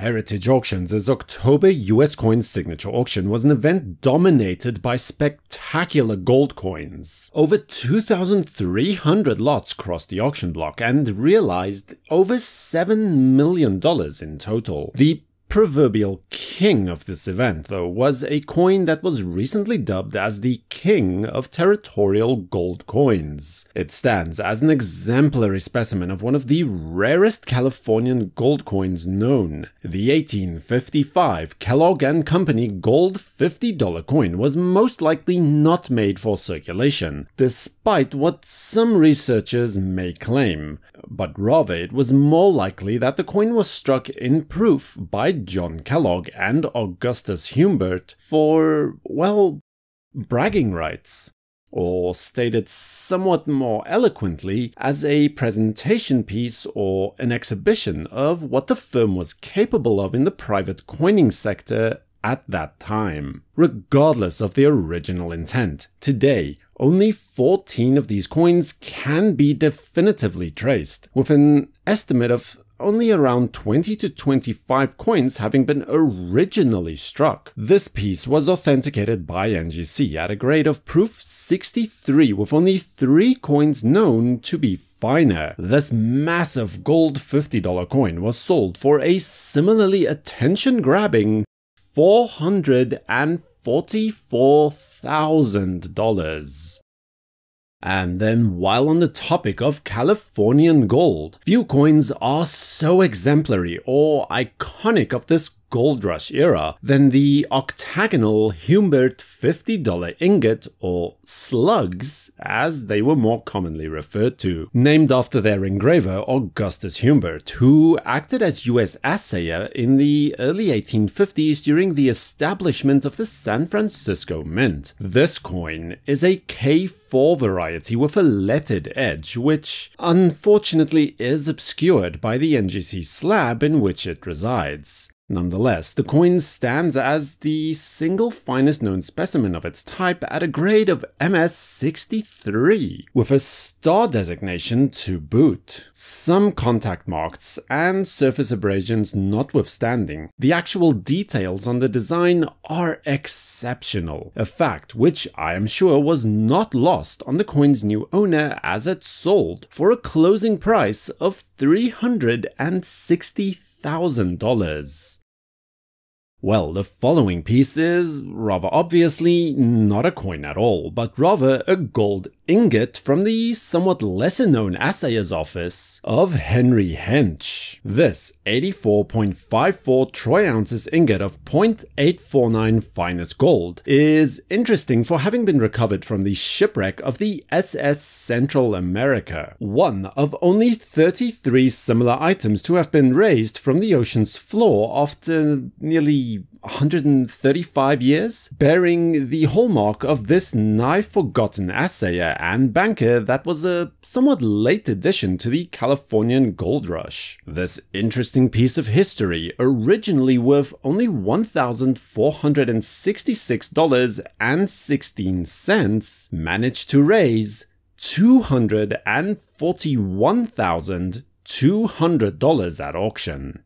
Heritage Auctions' October US Coins Signature Auction was an event dominated by spectacular gold coins. Over 2,300 lots crossed the auction block and realized over $7 million in total. The proverbial king of this event, though, was a coin that was recently dubbed as the King of Territorial Gold Coins. It stands as an exemplary specimen of one of the rarest Californian gold coins known. The 1855 Kellogg Co gold $50 coin was most likely not made for circulation, despite what some researchers may claim, but rather it was more likely that the coin was struck in proof by John Kellogg and Augustus Humbert for, well, bragging rights, or stated somewhat more eloquently, as a presentation piece or an exhibition of what the firm was capable of in the private coining sector at that time. Regardless of the original intent, today, only 14 of these coins can be definitively traced, with an estimate of only around 20 to 25 coins having been originally struck. This piece was authenticated by NGC at a grade of proof 63, with only 3 coins known to be finer. This massive gold $50 coin was sold for a similarly attention-grabbing $444,000. And then, while on the topic of Californian gold, few coins are so exemplary or iconic of this Gold Rush era than the octagonal Humbert $50 ingot, or slugs as they were more commonly referred to, named after their engraver Augustus Humbert, who acted as US assayer in the early 1850s during the establishment of the San Francisco Mint. This coin is a K4 variety with a lettered edge, which unfortunately is obscured by the NGC slab in which it resides. Nonetheless, the coin stands as the single finest known specimen of its type at a grade of MS63, with a star designation to boot. Some contact marks and surface abrasions notwithstanding, the actual details on the design are exceptional, a fact which I am sure was not lost on the coin's new owner as it sold for a closing price of $360,000. Well, the following piece is, rather obviously, not a coin at all, but rather a gold ingot from the somewhat lesser known assayer's office of Henry Hench. This 84.54 troy ounces ingot of 0.849 finest gold is interesting for having been recovered from the shipwreck of the SS Central America, one of only 33 similar items to have been raised from the ocean's floor after nearly 135 years, bearing the hallmark of this nigh-forgotten assayer and banker that was a somewhat late addition to the Californian Gold Rush. This interesting piece of history, originally worth only $1,466.16, managed to raise $241,200 at auction.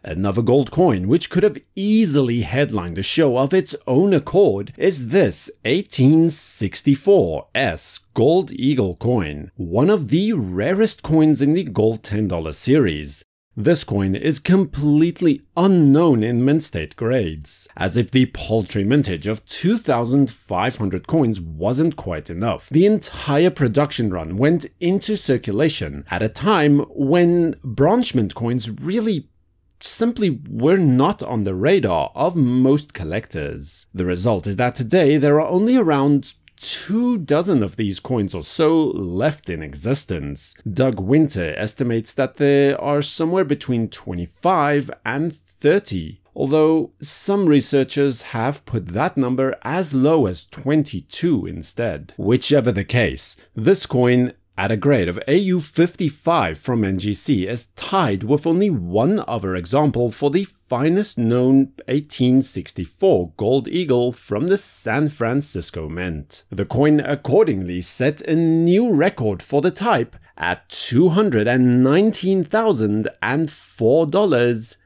Another gold coin which could have easily headlined the show of its own accord is this 1864 S Gold Eagle coin, one of the rarest coins in the gold $10 series. This coin is completely unknown in mint state grades, as if the paltry mintage of 2,500 coins wasn't quite enough. The entire production run went into circulation at a time when branch mint coins really simply were not on the radar of most collectors. The result is that today there are only around 2 dozen of these coins or so left in existence. Doug Winter estimates that there are somewhere between 25 and 30, although some researchers have put that number as low as 22 instead. Whichever the case, this coin at a grade of AU55 from NGC is tied with only one other example for the finest known 1864 Gold Eagle from the San Francisco Mint. The coin accordingly set a new record for the type at $219,004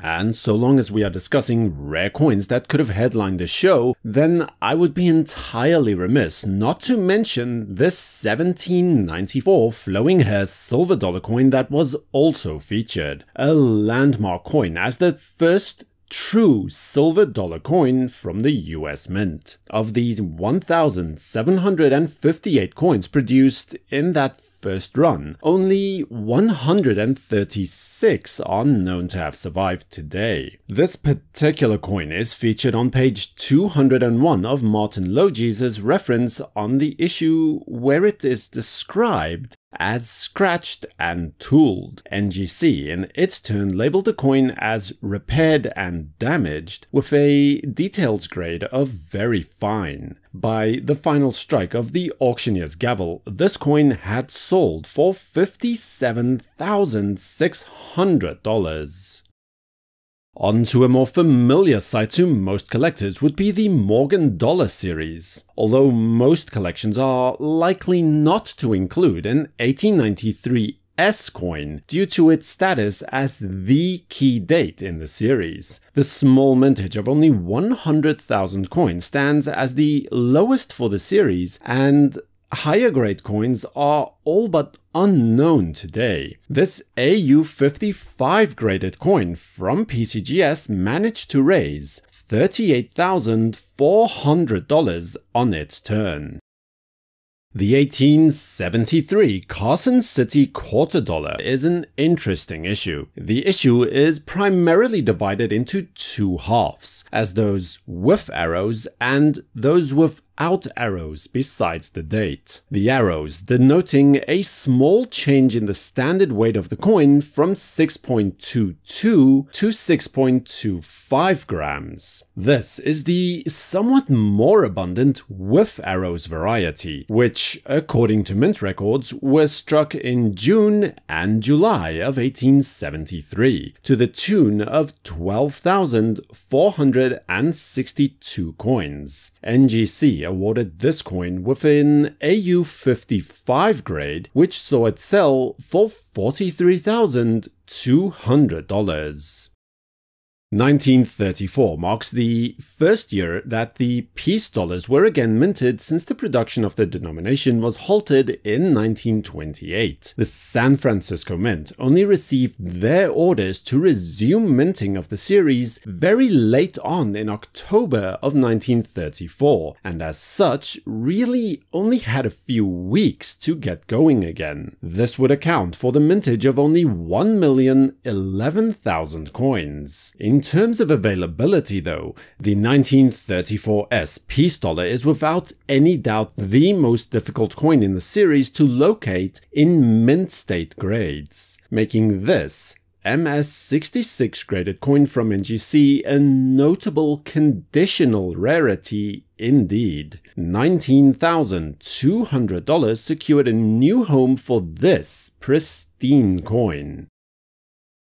And so long as we are discussing rare coins that could have headlined the show, then I would be entirely remiss not to mention this 1794 flowing hair silver dollar coin that was also featured, a landmark coin as the first true silver dollar coin from the US Mint. Of these 1,758 coins produced in that first run, only 136 are known to have survived today. This particular coin is featured on page 201 of Martin Logi's reference on the issue, where it is described as scratched and tooled. NGC in its turn labeled the coin as repaired and damaged, with a details grade of very fine. By the final strike of the auctioneer's gavel, this coin had sold for $57,600. On to a more familiar sight to most collectors would be the Morgan Dollar series. Although most collections are likely not to include an 1893 S coin due to its status as the key date in the series. The small mintage of only 100,000 coins stands as the lowest for the series, and higher grade coins are all but unknown today. This AU55 graded coin from PCGS managed to raise $38,400 on its turn. The 1873 Carson City quarter dollar is an interesting issue. The issue is primarily divided into two halves, as those with arrows and those without arrows besides the date. The arrows denoting a small change in the standard weight of the coin from 6.22 to 6.25 grams. This is the somewhat more abundant with arrows variety, which, according to mint records, was struck in June and July of 1873 to the tune of 12,462 coins. NGC awarded this coin with an AU55 grade, which saw it sell for $43,200. 1934 marks the first year that the peace dollars were again minted since the production of the denomination was halted in 1928. The San Francisco Mint only received their orders to resume minting of the series very late on in October of 1934, and as such really only had a few weeks to get going again. This would account for the mintage of only 1,011,000 coins. In terms of availability though, the 1934S peace dollar is without any doubt the most difficult coin in the series to locate in mint state grades, making this MS66 graded coin from NGC a notable conditional rarity indeed. $19,200 secured a new home for this pristine coin.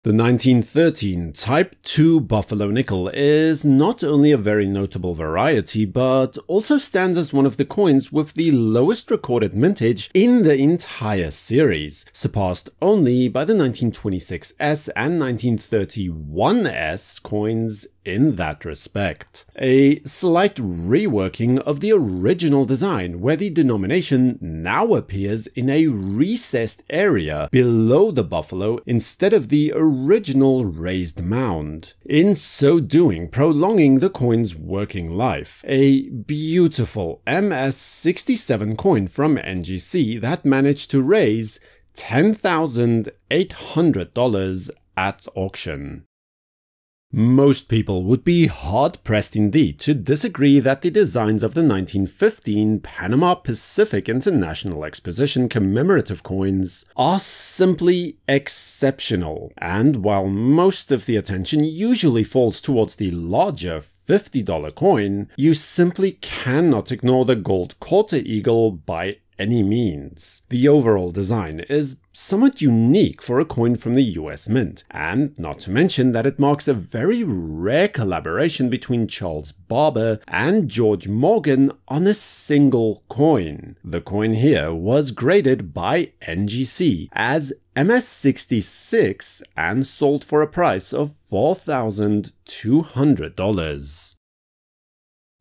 The 1913 Type 2 Buffalo Nickel is not only a very notable variety, but also stands as one of the coins with the lowest recorded mintage in the entire series, surpassed only by the 1926S and 1931S coins in that respect. A slight reworking of the original design, where the denomination now appears in a recessed area below the buffalo instead of the original raised mound, in so doing prolonging the coin's working life. A beautiful MS67 coin from NGC that managed to raise $10,800 at auction. Most people would be hard-pressed indeed to disagree that the designs of the 1915 Panama-Pacific International Exposition commemorative coins are simply exceptional, and while most of the attention usually falls towards the larger $50 coin, you simply cannot ignore the gold quarter eagle by any means. The overall design is somewhat unique for a coin from the US Mint, and not to mention that it marks a very rare collaboration between Charles Barber and George Morgan on a single coin. The coin here was graded by NGC as MS66 and sold for a price of $4,200.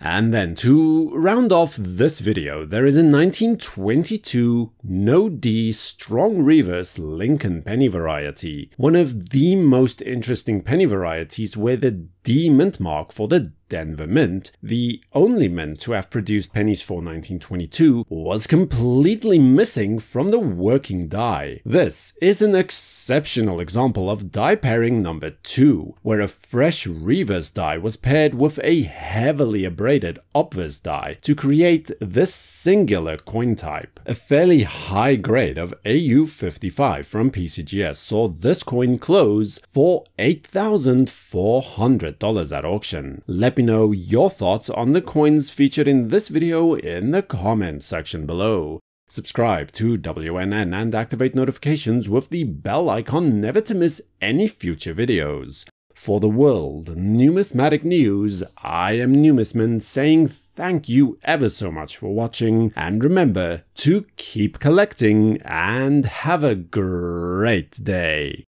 And then to round off this video, there is a 1922 no-D strong reverse Lincoln penny variety, one of the most interesting penny varieties where the D mint mark for the Denver Mint, the only mint to have produced pennies for 1922, was completely missing from the working die. This is an exceptional example of die pairing number 2, where a fresh reverse die was paired with a heavily abraded obverse die to create this singular coin type. A fairly high grade of AU55 from PCGS saw this coin close for $8,400 at auction. Let me know your thoughts on the coins featured in this video in the comments section below. Subscribe to WNN and activate notifications with the bell icon never to miss any future videos. For the world numismatic news, I am Numisman saying thank you ever so much for watching, and remember to keep collecting and have a great day.